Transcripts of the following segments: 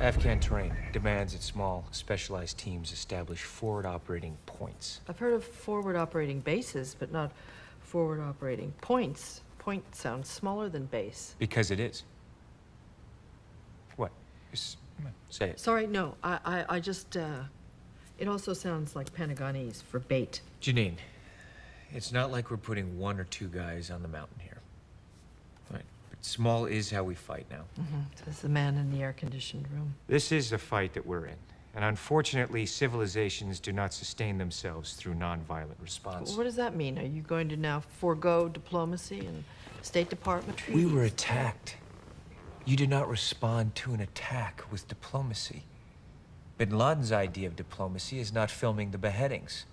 Afghan terrain demands that small, specialized teams establish forward operating points. I've heard of forward operating bases, but not forward operating points. Point sounds smaller than base. Because it is. What? Come on, say it. Sorry, no. I just, it also sounds like Pentagonese for bait. Janine, it's not like we're putting one or two guys on the mountain here. Right. But small is how we fight now. Says the man in the air-conditioned room. This is the fight that we're in. And unfortunately, civilizations do not sustain themselves through nonviolent response. What does that mean? Are you going to now forego diplomacy and State Department treaties? We were attacked. You do not respond to an attack with diplomacy. Bin Laden's idea of diplomacy is not filming the beheadings.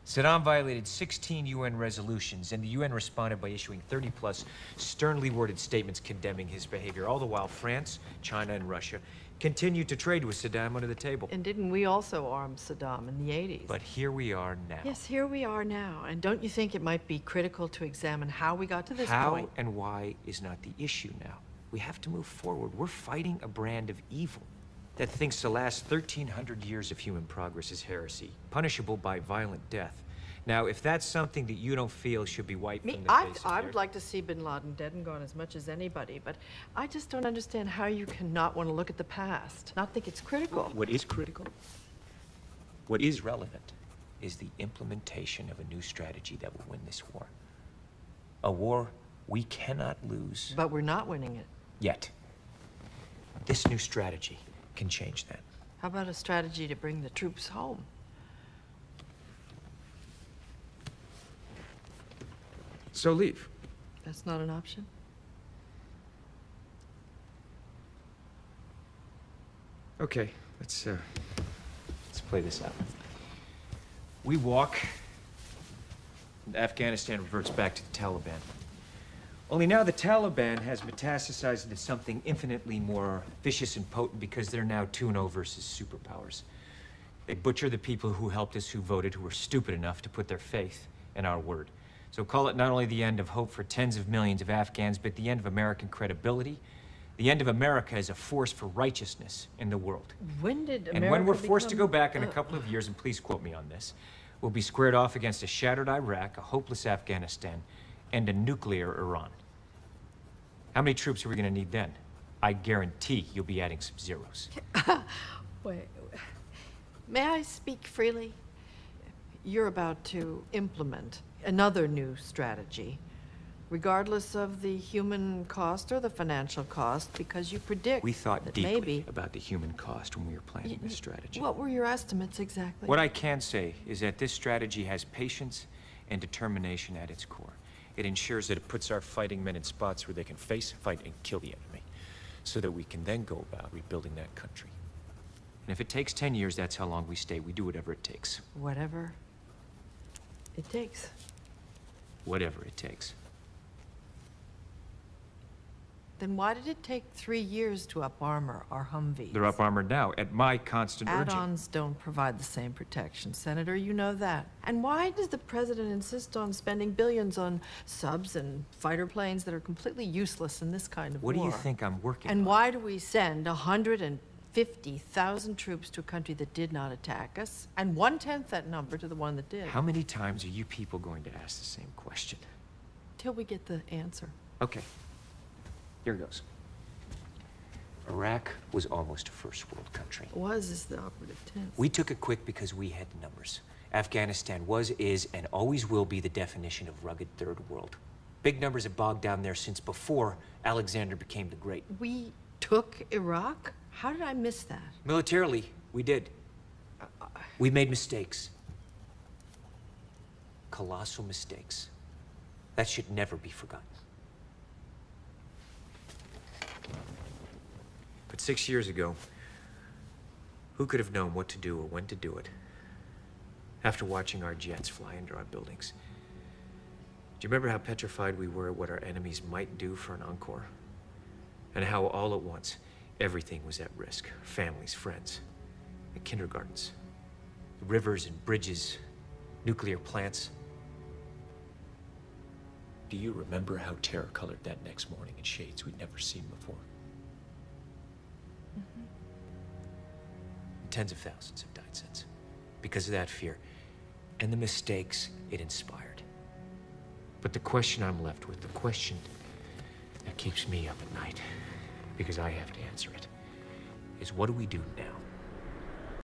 Saddam violated 16 UN resolutions, and the UN responded by issuing 30-plus sternly worded statements condemning his behavior. All the while, France, China, and Russia continued to trade with Saddam under the table. And didn't we also arm Saddam in the 80s? But here we are now. Yes, here we are now. And don't you think it might be critical to examine how we got to this How point? and why is not the issue now. We have to move forward. We're fighting a brand of evil that thinks the last 1,300 years of human progress is heresy, punishable by violent death. Now, if that's something that you don't feel should be wiped from the face of I the would like to see Bin Laden dead and gone as much as anybody, but I just don't understand how you cannot want to look at the past, not think it's critical. What is critical, what is relevant, is the implementation of a new strategy that will win this war. A war we cannot lose. But we're not winning it. Yet. This new strategy can change that. How about a strategy to bring the troops home? So leave. That's not an option? Okay, let's play this out. We walk, and Afghanistan reverts back to the Taliban. Only now the Taliban has metastasized into something infinitely more vicious and potent because they're now 2-0 versus superpowers. They butcher the people who helped us, who voted, who were stupid enough to put their faith in our word. So call it not only the end of hope for tens of millions of Afghans, but the end of American credibility, the end of America as a force for righteousness in the world. When did America And when we're forced to become- go back in a couple of years, and please quote me on this, we'll be squared off against a shattered Iraq, a hopeless Afghanistan, and a nuclear Iran. How many troops are we going to need then? I guarantee you'll be adding some zeros. Wait, may I speak freely? You're about to implement another new strategy, regardless of the human cost or the financial cost, because you predict We thought that deeply maybe... about the human cost when we were planning this strategy. What were your estimates exactly? What I can say is that this strategy has patience and determination at its core. It ensures that it puts our fighting men in spots where they can face, fight, and kill the enemy, so that we can then go about rebuilding that country. And if it takes 10 years, that's how long we stay. We do whatever it takes. Whatever it takes. Whatever it takes. Then why did it take 3 years to up-armor our Humvees? They're up-armored now, at my constant urging. Add-ons don't provide the same protection, Senator, you know that. And why does the president insist on spending billions on subs and fighter planes that are completely useless in this kind of war? What do you think I'm working on? And why do we send 150,000 troops to a country that did not attack us, and 1/10 that number to the one that did? How many times are you people going to ask the same question? Till we get the answer. Okay. Here goes. Iraq was almost a first world country. Was is the operative tense. We took it quick because we had the numbers. Afghanistan was, is, and always will be the definition of rugged third world. Big numbers have bogged down there since before Alexander became the Great. We took Iraq? How did I miss that? Militarily, we did. We made mistakes. Colossal mistakes. That should never be forgotten. But 6 years ago, who could have known what to do or when to do it? After watching our jets fly into our buildings. Do you remember how petrified we were at what our enemies might do for an encore? And how all at once, everything was at risk. Families, friends, the kindergartens, the rivers and bridges, nuclear plants. Do you remember how terror colored that next morning in shades we'd never seen before? tens of thousands have died since. Because of that fear. And the mistakes it inspired. But the question I'm left with, the question that keeps me up at night, because I have to answer it, is what do we do now?